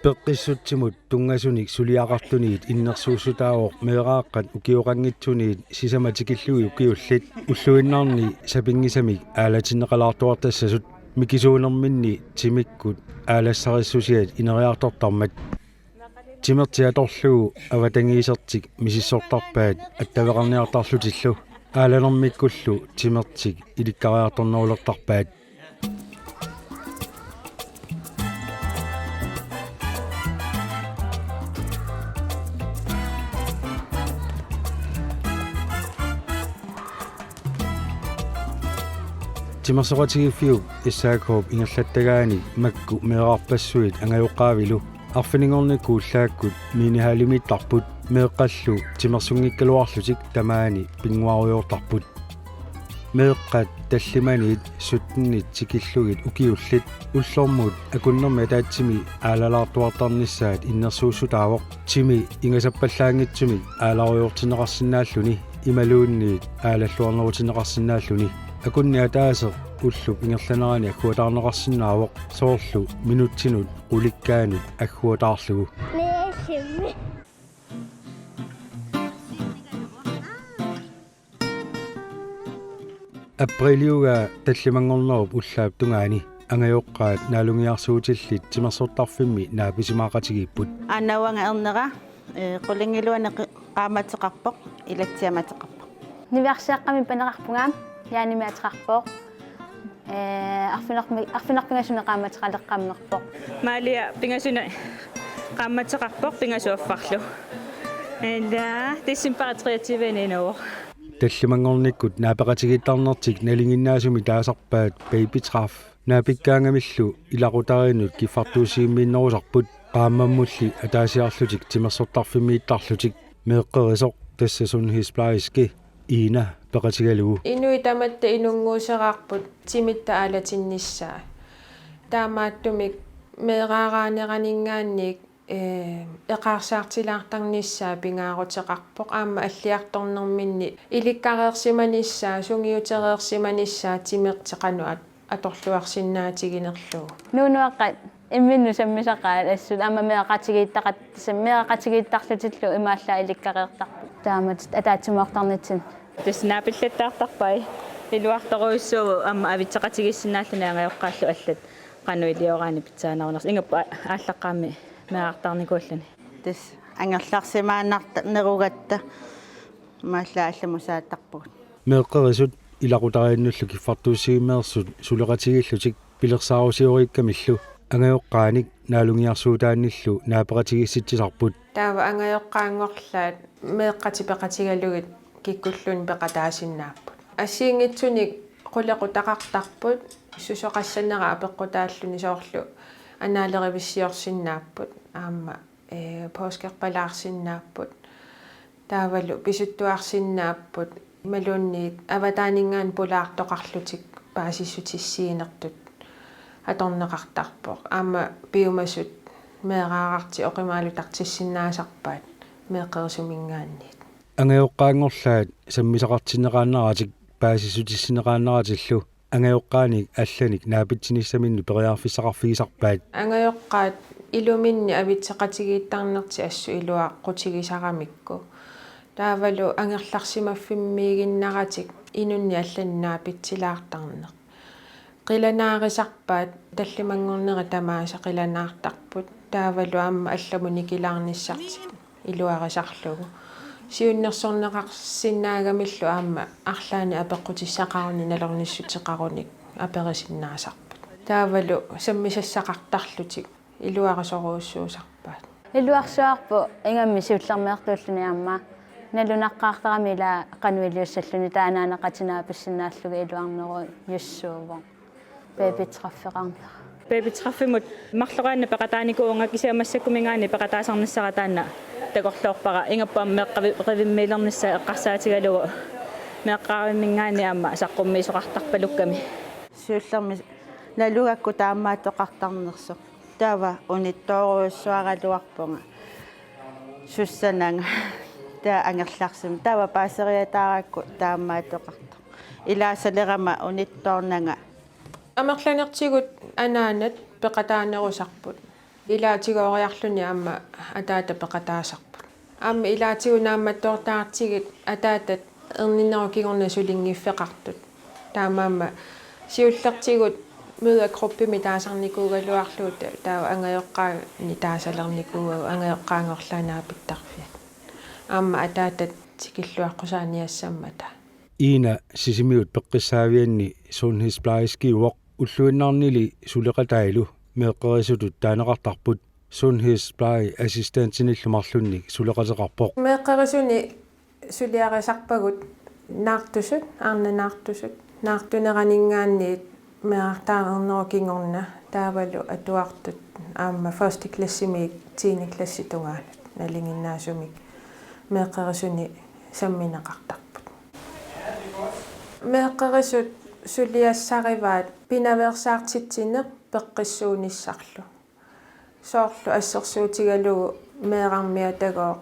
peqqissutsimut tungasunik suliaqartuniit innersuussutaawoq meeraaqat ukiorangitsuniit sisamatikillui ukiullit ulluinnaarni sapingisamik aalatineqalaartuartassasut mikisuunerminni timikkut aalassarissusiat ineriartortarmat timertiatorlugu avatangiisertik misissortarpaat attaveqarniartarlutillu aalanermikkullu timertik ilikkariartornerulertarpaat timersoqatigiffiuk issaakoop ingerlattagaani makku meeqarpassuit angajoqqaavilu arfiningornikku ullaakkut miinihaalimittarput meeqqallu timersungikkaluarlutik tamaani pinguariortarput meeqqat tallimaniit suttinnit tikillugit ukiullit ullormut akunnermi ataatsimi aalalaartuartarnissaat innersuussutaawoq timi ingasappallaaangitsumi aalariortineqarsinnaalluni imaluunniit aalalluarnerutineqarsinnaalluni akunni ataaser ullup ingerlanerani agguataarneqarsinnaawoq soorlu minutsinut qulikkaanut agguataarlugu априлиуга таллимангорнеруп уллаап тунгаани ангаёққаат наалунгиарсууtillit тимерсортарфимми нааписимаақатигиппут аннауанга ернера qulingilluane qaamateqarpoq ilatsiamateqarpoq niviarsiaqqami paneqarpungaam yaanimiateqarpoq arfinerpingasune qaamateqaleqqaamnerpoq maalia pingasune qaamateqarpoq pingasuaffarlu enda tissimpaqatriativeninoo таллимангорниккут наапеқатигиттарнертик налингиннаасуми таасарпаат бэйбитрaf наапиккаангамиллу илақутаринут киффартуусииммииннерусарпут qaamamulli ataasiarlutik timersortarfimmiittарлутик meeqqerisоq тассасунхисплаиски иина пеқатигалугу инуитаматта инунгуусераарпут тимитта аалатиннissaa таамааттумик меэраараанеранингааник эқарсаартилаартарнissaa пингаарутеқарпоқ аама аллиарторнэрминни иликкареерсиманissaa сунгиутереерсиманissaa тимертеқануат аторлуарсиннаатигинерлугу нуунуаққат имминну саммисақаат ассут аама меэқатигииттақат меэқатигииттарлутиллу имааллаа иликкареертарпу таамат атаатсумаортарнитсин таснапиллаттаартарпай илуарторуиссуу аама авитсеқатигиссинааллуни ангайоққааллу аллат qannuiliorani pitsaanaruners ingappa ааллаққаами меартарникууллани тас ангерларсимаанарта неругатта мааллаалламусааттарпугут meeqqerisut илақутарииннуллу киффартуусигиммеерсут сулеқатигиллутик пилерсаарусиориккамиллу ангаёққааник наалунгиарсуутаанниллу наапеқатигисситсисарпут таава ангайоққаангорлаат меэққатипеқатигалугит киккуллуни пеқатаасиннааппут ассиингитсуник qulaqutaqartarput сусоқассанера апеққутааллуни соорлу анаалеривиссиорсиннааппут аама поскерпалаарсиннааппут таавалу писуттуарсиннааппут малуунниит аватаанингаан пулаартоқарлутик паасиссутиссиинертут аторнеқартарпоқ аама пиумасут меэраарарти оқимаалутартиссиннаасарпаат меэққерсумингаанниит ангаёққаангорлаат саммисақартинеқааннаратик паасиссутиссинеқааннаратиллу ангаёққааник алланик наапитсиниссаминну периарфиссақарфигисарпаат ангаёққаат илуминни авитсеқатигииттарнерти ассу илуаққутигисарамикку таавалу ангерларсимаффиммиигиннаратик инунни алланнаапитсилаартарнеқ qilanaaqisarpaat tallimangornera tamaasa qilanaartarput taavalu aamma allamuni kilaarnissartik iluarisarlugu siunnersorneqarsinnaagamillu aamma arlaani apeqqutissaqaruni nalornissuteqarunik aperisinnaasarput taavalu sammisassaqartarlutik iluarisoruussuusarpaat илуарсуарпу ингамми сиуллермеэртууллуни аама налунаqqaartarami ила qanuiliussalluni таанааneqatinaapissиннааллуга илуарнеру юссуувоо бэбитраффеқарнера бэбитраффимут марлораанна пеқатааникуунга кисиамассаккумингаани пеқатаасарниссаратаанна такорлоорпара ингаппаам меққавиммилернисса эққарсаатигалугу меққаримингаани аама саққуммиисоқартарпалукками сиуллерми налугакку таамааттоқартарнерсо таава униттооруйуссуаралуарпунга суссананга таа ангерларсим таава паасериатааракку таамааттоқарта илаасалерама унитторнага амерланертигут анаанат пеқатаанерусарпут Ilaatigooriarluni aamma ataata peqataasarput. Aamma ilaatigunaammattoortaartigit ataatat erninnerukigorna sulingiffeqartut. Taamaamma siullertigut møder gruppimi taasarnikuugaluarluut taa angajoqqaani taasalernikuugagu angajoqqaangorlaanaapittarfiat. Aamma ataatat tikilluaqqusaaниассаммата. Ina sisimiut peqqissaavianni sundhedsplejerskiuoq ulluinnarnili suleqatailu meeqqerisutut taaneqartarput sundhedsplejeassistentinillumarlunnik suleqateqarpoq. Meeqqerisuni suliarisarpagut naartusut aarnanaartusut naartuneqaningaanniit meartaarnerukingorna taavalu atuartut aamma first klassimiik 10 klassitungaanut nalinginnaasumik meeqqerisuni sammineqartarput. Meeqqerisut suliassarivaat pinaversaartitsinneq peqqissuunissarlu. Soorlu assersuutigalugu meeqarmiatagoo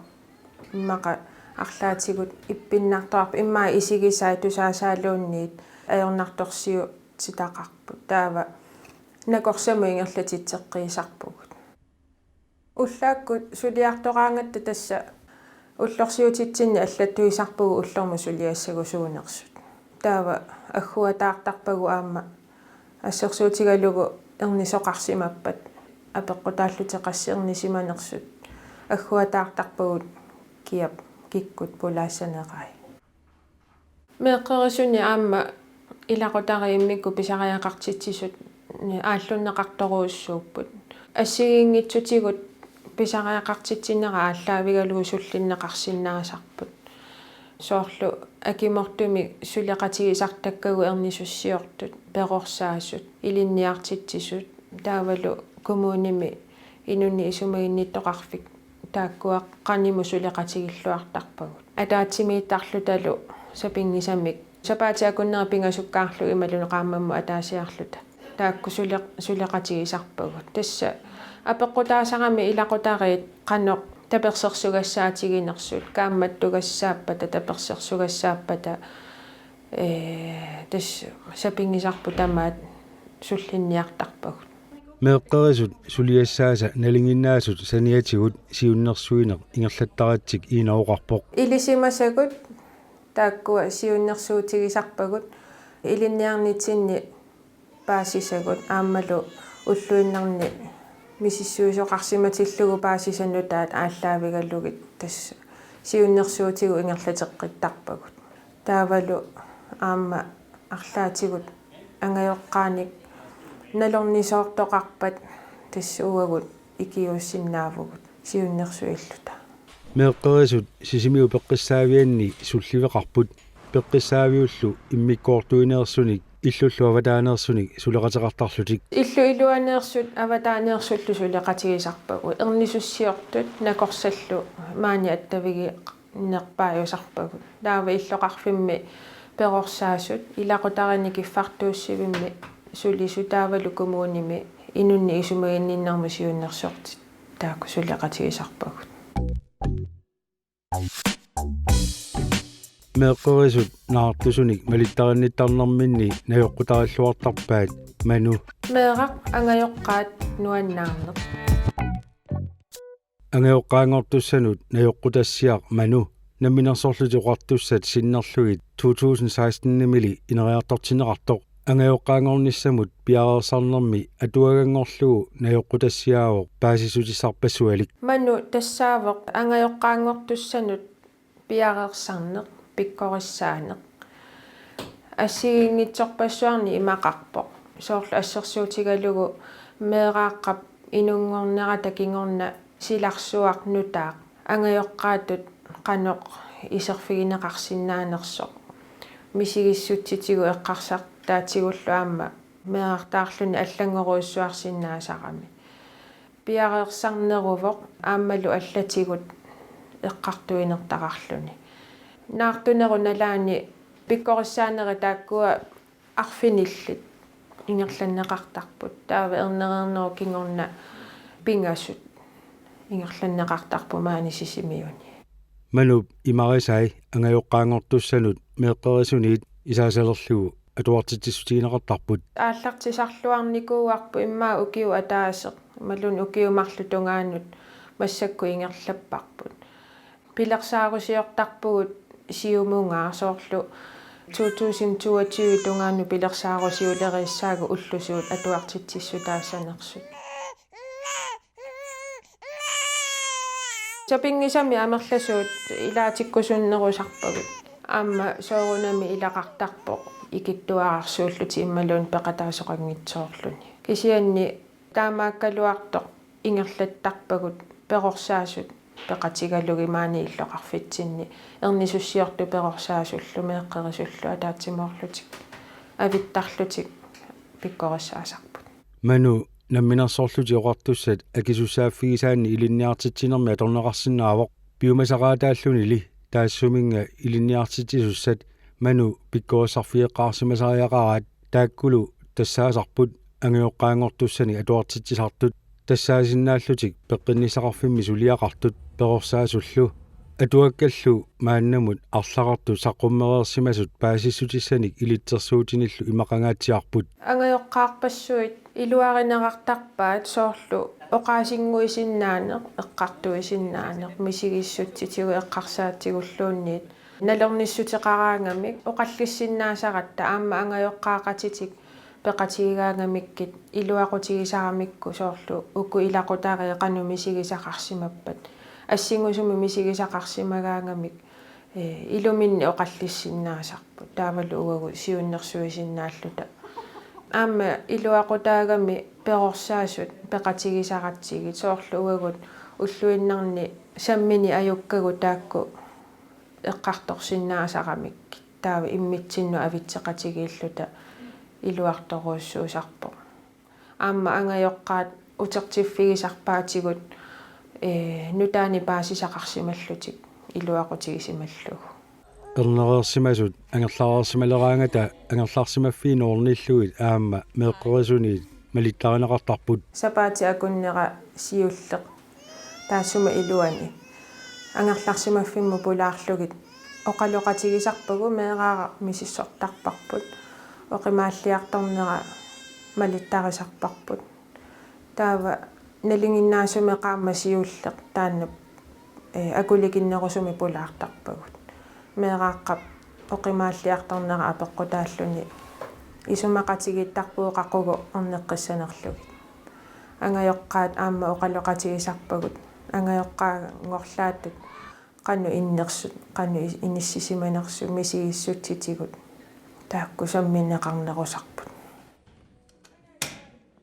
maqa арлаатигут иппиннартоарп иммаа исигисаа тусаасаалуунниит аёрнарторсиу титақарпут таава накорсаму ингерлатитсеққиисарпугут уллааккут сулиартораангатта тасса уллорсиутитсинни аллаттуисарпугу уллорму сулиассагусуунерсут таава аггуатаартарпагу аама ассерсуутигалугу эрнисоқарсимаппат апеққутааллутеқассиернисиманерсут аггуатаартарпагут киап киккут пулаассанеқай меэққерисуни аама илақутарииммикку писариақартитсисут ааллуннеқарторуussууппут ассигингитсутигут писариақартитсиннера ааллаавигалугу суллиннеқарсиннаасарпут соорлу акимортуми сулеқатигисартаккагу эрнисуссиортут перорсаассут илинниартитсисут таавалу коммуними инунни исумагинниттоқарфик тааккуа каниму сулеқатигиллуартарпагут атаатсимииттарлуталу сапингисаммик сапаатиакуннера пингасуккаарлу ималунеқааммамму атаасиарлута таакку сулеқатигисарпагут тасса апеққутаасарами илақутариит қаноқ таперсерсугассаатигинерсут каамматтугассааппата таперсерсугассааппата тас сапингисарпу тамаат суллинниартарпагут meeqqerisut suliassaasa nalinginnaasut saniatигут сиуннэрсуинеқ ингерлаттаратсик иинауқарпоқ илисимасагут тааккуа сиуннэрсуутигисарпагут илинниарнитсинни паасисагут ааммалу уллуиннарни мисиссуусоқарсиматиллугу паасисаннутаат ааллаавигаллугит тасса сиуннэрсуутигу ингерлатеққиттарпагут таавалу аама арлаатигут ангайоққааник налорнисоортоқарпат тассууагут икиуссиннаавгут сиуннэрсуиллута meeqqerisut sisimiu peqqissaavianni sulliveqarput peqqissaaviullu immikkoortuineersunik иллуллу аватаанерсуник сулеқатеқартарлутик иллу илуанеерсут аватаанеерсуллу сулеқатигисарпагу эрнисуссиортут накорсаллу маани аттавиги нерпааюсарпагу таава иллоқарфимми перорсаасут илақутарини киффартууссивимми сулисутаавалу коммуними инунни исумагинниннарму сиуннерсортит таакку сулеқатигисарпагут meeqqerisut naartusunik malittarinnittарнэрминни наёққутариллуартарпаат ману меэрақ ангайоққаат нуаннаарнеқ ангайоққаангортуссанут наёққутассиақ ману намминерсорлутиқартуссат синнерлугит 2016-nimili инериартортинеқартоқ ангайоққаангорнissamут пиареерсарнэрми атуагангорлугу наёққутассиаавоқ паасисутиссарпассуалик ману тассаавоқ ангайоққаангортуссанут пиареерсарнеқ пиккориссаанеқ ассигингитсорпассуарни имақарпоқ соорлу ассерсуутигалугу меэрааққап инунгорнера такингорна силарсуарнутаақ ангайоққаатут қаноқ исерфигинеқарсинаанерсоқ мисигиссутситигу эққарсақ таатигуллу аама меэртаарлуни аллангоруйссуарсинаасарами пиареерсарнерувоқ ааммалу аллатигут эққартуинертақарлуни наартунеру налаани пиккориссаанери тааккуа арфиниллит ингерланнеқартарпут таава ернерернеру кингорна пингасут ингерланнеқартарпу маани сисимиуни мануп имарисай ангайоққаангортуссанут меэққерисуниит исаасалерлугу атуартитсутигинеқартарпут ааллартисарлуарникууарпу иммаа укиу атаасе малун укиумарлутунгаанут массакку ингерлаппарпут пилерсаарусиортарпугут сиумунгаа соорлу 2022 тунгаанну пилерсаарусиулериссаагу уллусуут атуартитсиссутаассанерсут сапингисами амерласуут илаатиккусуннерусарпагут аама соорунами илақартарпоқ икиттуаарсууллути иммалуун пеқатаасоқангитсоорлуни кисианни таамааккалуартоқ ингерлаттарпагут перорсаасут пеқатигалугимаани иллоқарфитсинни эрнисуссиорту перорсаасуллу меэққерисуллу атаатсимоорлутик авиттарлутик пиккориссаасарпут ману намминерсоорлути оqartussat акисусааффигисаанни илинниартитсинерми аторнеқарсинаавоқ биумасараатааллуни ли таассуминга илинниартитсуссат ману пиккориссарфиеққарсимасариақараат тааккулу тассаасарпут ангиоққаангортуссани атуартитсисартут тассаасиннааллутик пеққиннисақарфимми сулиақартут перорсаасуллу атуаккаллу мааннамут арлақарту саққуммереерсимасут паасиссутиссаник илитсерсуутиниллу имақангаатсиарпут ангайоққаарпассуит илуаринеқартарпаат соорлу оqaасингуисиннаанеқ эққартуисиннаанеқ мисигиссутситигу эққарсаатигуллуунниит налерниссутеқараангамик оқаллиссиннаасаратта аама ангайоққаақатитик пеқатигигаангамиккит илуақутигисарамикку соорлу уку илақутаари қану мисигисақарсимаппат ассингусуми мисигисақарсимагаангамик илуминни оқаллиссиннаасарпут таавалу уагу сиуннерсуисиннааллута аама илуақутаагами перорсаасут пеқатигисаратсигит соорлу уагут уллуиннарни саммини аюккагу таакку эққарторсиннаасарамикки таава иммитсинну авитсеқатигииллута илуарторуссуусарпо аама ангайоққаат утертиффигисарпаатигут нутаани паасисақарсималлутик илуақутигисималлугу эрнереерсимасут ангерлаарсималераангата ангерлаарсимаффиинуорниллуит аама меэққерисуни малиттаринеқартарпут сапаати акуннера сиуллеқ таассума илуани ангерлаарсимаффимму пулаарлугит оқалоқатигисарпагу меэраара мисиссортарпарпут оқимааллиарторнера малиттарисарпарпут таава налингиннаасуме qaamma сиуллеқ тааннап акуликиннерусуми пулаартарпагут меэрааққап оқимааллиарторнера апеққутааллуни исумақатигиттарпуу қақугу орнеққиссанерлугит ангайоққаат аама оқалоқатигисарпагут ангайоққаангорлаатут қану иннерсут қану иниссисиманерсу мисигиссутситигут таакку самминеқарнерусарпут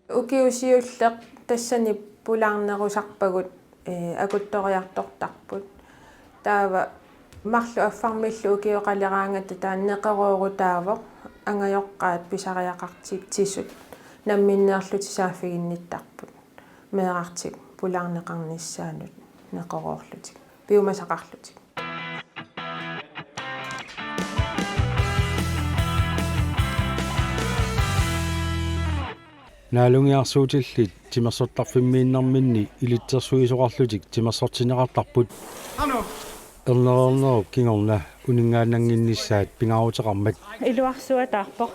укиусиуллеқ тассани пулаарнерусарпагут акутториартортарпут таава марлу аффармиллу укиоқалераангата тааннеқероорутаавоқ ангайоққаат писариақартитсисут намминнеерлутисааффигинниттарпут меэрартик пулаарнеқарниссаанут неқороорлутик пиумасақарлутик наалунгиарсуутиллит тимерсоттарфиммииннарминни илитсерсуисоқарлутик тимерсортинеқартарпут эрнереернеруп кингорна унингаанангиннissaат пингаарутеқармат илуарсуатаарпоқ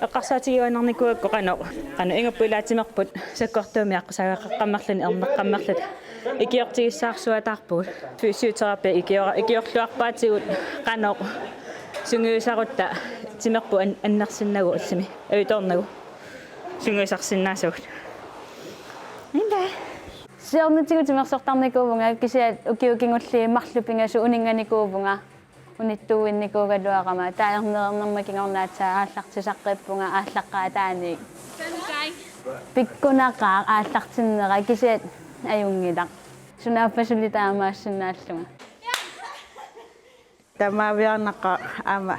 эққарсаатигиуанерникуакку қано ингаппулаатимерпут саккортуми аққусагаққаммерлани эрнеққаммерлат икиортигиссаарсуатаарпугут физиотерапия икиорлуарпаатигут қано сунгиусарутта тимерпу аннерсиннагу аллами авиторнагу сунгиусарсиннаасагут инда сиорнитигу тимерсортарникуувнга кисиат укиукингулли марлупингасу унинганикуувнга униттууинникуугалуарама таернернерма кингорнаатсаа ааллартисаққиппунга ааллаққаа тааник пиккунақаа ааллартиннера кисиат аюнгилақ сунааффасулли таамаассиннааллунга тамаавиарнаqa аама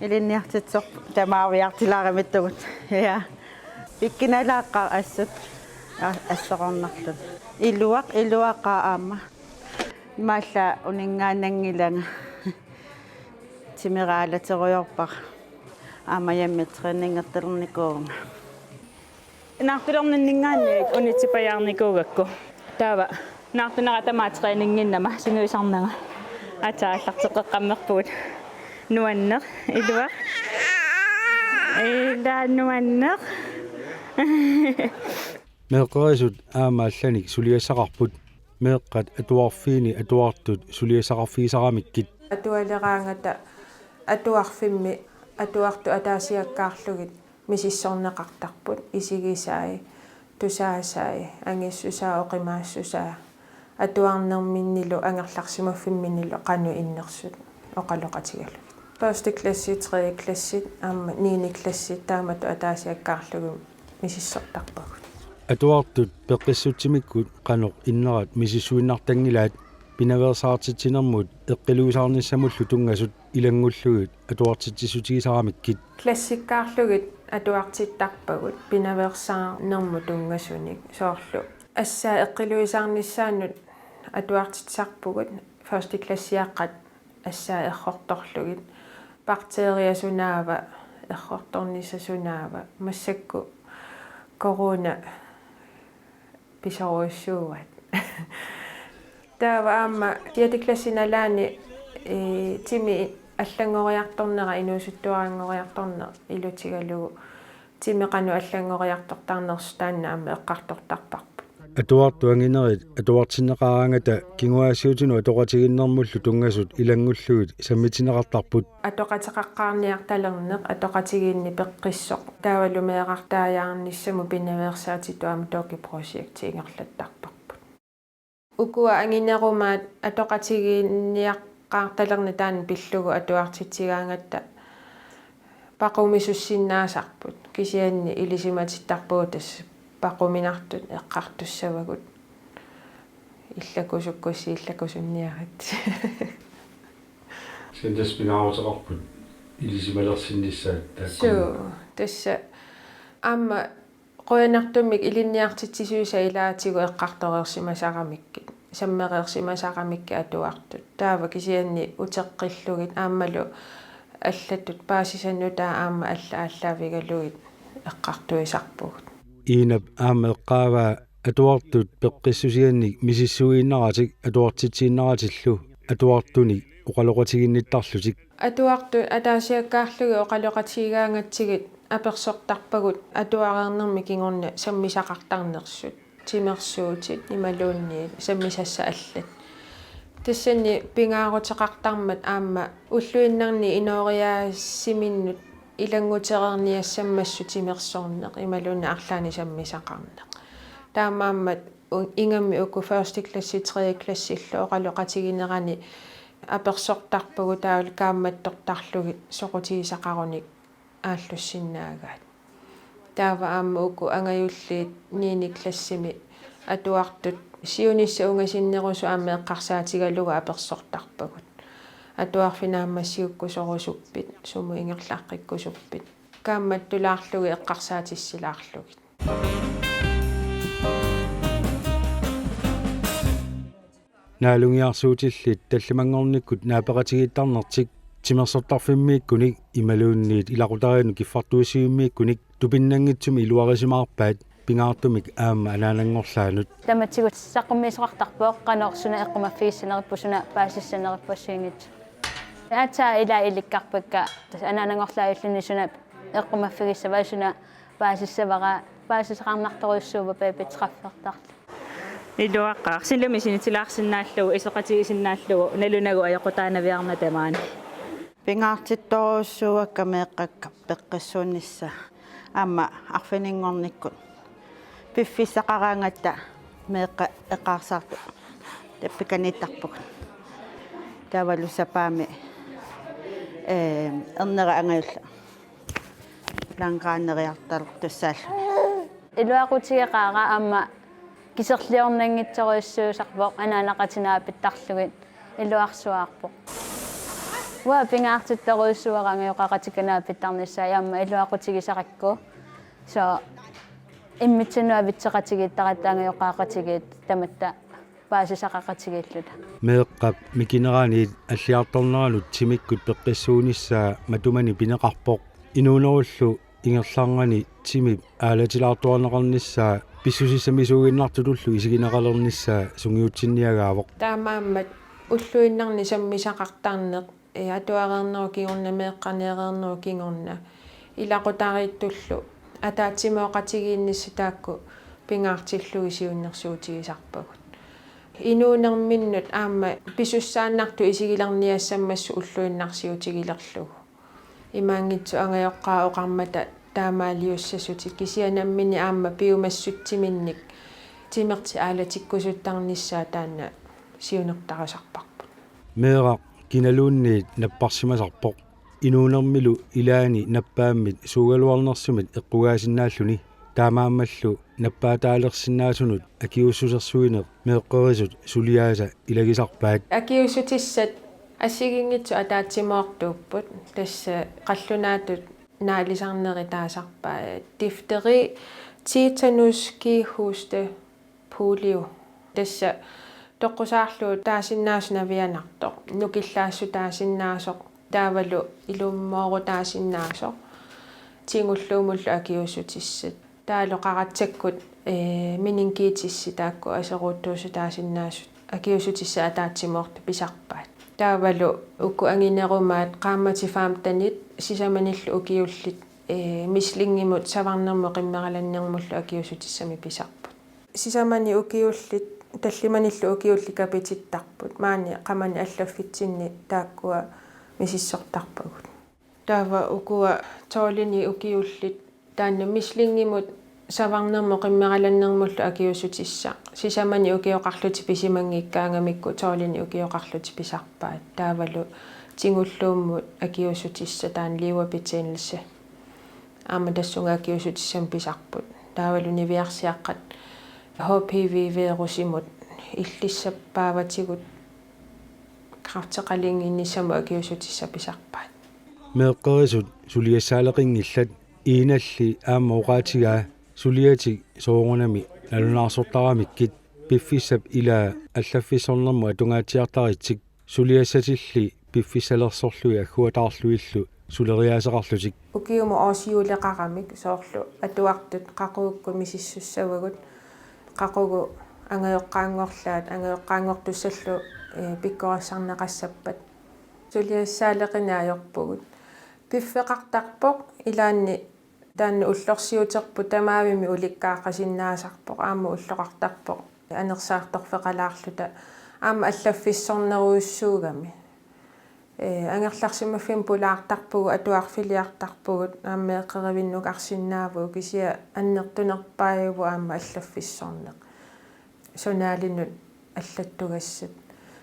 илинниартитсоқ тамаавиартилаарамиттугут я пиккиналааққаа ассут ассоқорнарлут илуақаа аама маалла унингаанангилага тимераалатеруйорпар аама яммитренингертелерникуунга наартулерниннгаанник унитсипаярникуугакку таава наартунера тамаатренингиннама сингуисарнага атааллартеққаммерпуут нуаннер илуа Daannuanneq. meeqqerisut aamaallanik suliassaqarput meeqqat atuarfiini atuartut suliassaqarfiisaramikkit Atualeraangata atuarfimmi atuartu ataasiakkaarlugit misissorneqartarput isigisaai tusaasai angissusaa oqimaassusaa atuarnerminnilu angerlarsimaffimminnilu qanu innersut oqaloqatigalu first klassi 3 klassi amma 9 klassi taamatu ataasiakkaarlugu misissortarpagut atuartut peqqissutimikkut qanoq innerat misissuinnartangilaat pinaversaartitsinermut eqqiluusaarnissamullu tungasut ilangullugut atuartitsisutigisaramikkit klassikkaarlugit atuartittarpagut pinaversaarnermu tungasunik soorlu assaa eqqiluisaarnissaannut atuartitsarpugut first klassiaqqat assaa errortorlugit bakteeriasunaava errortornissasunaava massakku corona pisaruissuuvat taava aamma tiatiklassinalaani timi аллангориарторнера инуусуттуаангориарторнер илутигалугу тимеқану аллангориарторtarnersu таанна аама эққартортарпарпу atuartu anginerit atuartinneqaraangata kinguaasiutinu atoqatiginnermullu tungasut ilangullugut sammitinеқартарпут атоқатеқаққарниарталернеқ атоқатигиинни пеққиссоқ таавалумеэқартааяарниссаму пинаверсаатитуама тооки прожекти ингерлаттарпарпут укуа ангинеруmaat атоқатигиинниаққарталерни таан пиллугу атуартитсигаангатта пақумисуссиннаасарпут кисианни илисиматиттарпуутас пақуминартут эққартуссавагут иллакусуккусси иллакусунниарат сендас пинааутеқарпут илисималерсиннissaат суу тасса аама qoyanartummik ilinniartitsisuusa ilaatigu eqqartoreersimasaqamikki саммереерсимасақамикки атуартут таава кисианни утеққиллугит ааммалу аллаттут паасисаннутаа аама аллаавигалугит эққартуисарпугут иинап аамеэққааваа атуартут пеққиссусианник мисиссуииннаратик атуартитсииннаратиллу атуартуни оқалоқатигинниттарлутик атуарту атаасиаккаарлуги оқалоқатигигаангатсигит аперсортарпагут атуареернерми кигорна саммисақартарнерсут тимерсуутит ималуунни саммисасса аллат тассани пингаарутеқартармат аама уллуиннарни инориаассиминнут илангутерерниассаммассу тимерсорнеқ ималуунни арлаани саммисақарнеқ таамааммат ингамми уку first класси 3 классиллу оқалоқатигинерани аперсортарпагу таавал каамматтортарлугит соқутигисақаруник ааллуссиннаагаат таава аама уку ангаюллиит 9 классими атуартут сиунисса унгасиннерусу аама эққарсаатигалуга аперсортарпагут атуарфинааммассиукку сорусуппит суму ингерлааққиккусуппит каамматтулаарлуги эққарсаатиссилаарлугит наалунгиарсуутиллит таллимангорниккут наапеқатигиттарнертик тимерсортарфиммииккуник ималуунниит илақутарину киффартуисиуммииккуник тупиннангитсуми илуарисимаарпаат пингаартумик аама анаанангорлаанут таматсигут саққуммисоқартарпуоқ қанеқсуна эққумаффигиссанериппу суна паасиссанериппуссиингит аатсаа ила иликкарпакка тас анаанангорлааюллуни суна эққумаффигиссаваа суна паасиссавара паасисақарнарторуйссуува пепитсқаффертарла илуаққар силами синитилаарсинааллугу исоқатигисиннааллугу налунагу аяқутаанавиарна тамаани пингаартиттооруссууакка меэққакка пеққиссууннисса аама арфинингорниккут пиффиссақараангатта меэққа эққарсаарту таппиканиттарпук тавалуссапаами эрнера ангаюлла лангаанериартар туссаалла илуақутигеқаара аама кисерлиорнангитсоруйссуусарпоқ анаанақатинаапиттарлугит илуарсуаарпоқ уа пингаартитторуйссуарангиоқақатиканаапиттарниссаа яама илуақутигисаракку со иммитсинуавитсеқатигиттаратаангиоқаақатигит таматта паасисақақатигииллута меэққап микинераниит аллиарторнералут тимиккут пеққиссуунissaа матумани пинеқарпоқ инуунеруллу ингерлааргани тимип аалатилаартуарнеқарниссаа писсусиссамисуугиннартуллу исигинеқалерниссаа сунгиутсинниагаавоқ таамааммат уллуиннарни саммисақартаарнеқ атуареернеру кигорна меэққаниареернеру кигорна илақутарииттуллу атаатсимооқатигииннисса таакку пингаартиллуисиуннэрсуутигисарпагут инуунерминнут аама писуссааннарту исигиларниассаммассу уллуиннарсиутигилерлугу имаангитсу ангайоққаа оқармата таамаалиуссасутик кисианаммини аама пиумассутсиминник тимерти аалатиккусуттарниссаа таана сиунертарасарпарпут меэра киналуунниит наппарсимасарпоқ инуунермилу илаани наппааммит суугалуарнерсумит эққугаасиннааллуни таамааммаллу наппаатаалерсиннаасунут акиуссусерсуинеқ меэққерисут сулиааса илагисарпаат акиуссутиссат ассигингитсу атаатсимоортууппут тасса қаллунаатут наалисарнери таасарпаа дифтери титанус кихусте полио тасса тоққусаарлуу таасиннаасунавианартоқ нукиллаассу таасиннаасоқ таавалу илуммоору таасиннаасоқ тингуллуумуллу акиуссутиссат таалоқаратсаккут минингиитисси таакку асеруuttуусу таасиннаасут акиуссутисса атаатсимоорта писарпаат таавалу укку ангинерумаат qaammatифаам танит сисаманиллу укиуллит мислингимут саварнермо қиммераланнермуллу акиуссутиссами писарпут сисамани укиуллит таллиманиллу укиулли капититтарпут маани qamani аллаффитсинни тааккуа мисиссортарпагут таава укуа тоолини укиуллит таанна мислингимут саварнермо қиммераланнермуллу акиуссутисса сисамани укиоқарлути писимангиккаангамикку тоолини укиоқарлути писарпаат таавалу тингуллууммут акиуссутисса таан лиуапитсиинласса аама тассунга акиуссутиссам писарпут таавалу нивиарсиаққат HPV вирусимут иллиссаппааватигут крафтеқалингиннissаму акиуссутисса писарпаат меэққерисут сулиассаалеқингиллат ииналли аама уqaатигаа сулиатик соорунами налунаарсортарамиккит пиффиссап илаа аллаффиссорнэрму атунгаатиартаритсик сулиассатилли пиффиссалерсорлуи аггуатаарлуиллу сулериаасеқарлутик укиуму оосиулеқарамик соорлу атуартут қақуукку мисиссуссавагут қақугу ангайоққаангорлаат ангайоққаангортуссаллу пиккорассарнеқассаппат сулиассаалеқинаajorpugут пиффеқартарпоқ илаанни таанна уллорсиутерпу тамаавими уликкааққасиннаасарпоқ аама уллоқартарпоқ анерсаарторфеқалаарлута аама аллаффиссорнеруйуссуугами ангерларсимаффим пулаартарпугу атуарфилиартарпугут ааммеэққеривиннук арсиннаавуу кисиа аннертунерпааюву аама аллаффиссорнеқ сунаалинут аллаттугассат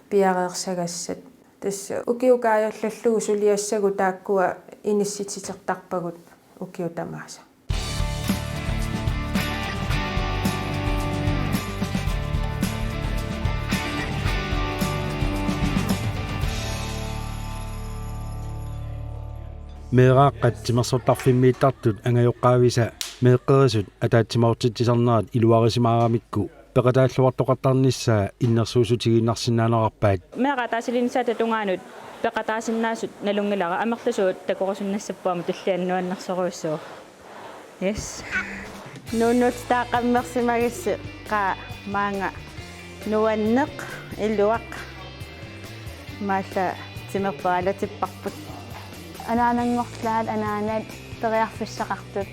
пиареерсагассат тасса укиукаajallallугу сулиассагу тааккуа иниссититертарпагут укиутамааса меэрааққат тимерсортарфиммииттартут ангайоққаависа меэққерисут атаатсимаортитсисарнерат илуарисимаарамикку пеқатааллуартоқартарниссаа иннерсуусутигиннарсинаанерарпаат меқатаасилинсаата тунгаанут пеқатаасиннаасут налунгилара амерлусуут такорусуннассаппаама таллианнуаннарсоруйссуу yes нунут таақаммерсимагисси қа маанга нуаннеқ илуақ маалла тимерпаалатиппарпут анаанангорлаат анаанат периарфиссақартут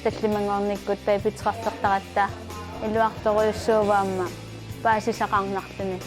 таллимангорниккут паипитсеқартартаратта илуарторуйуссууваамма паасисақарнартуни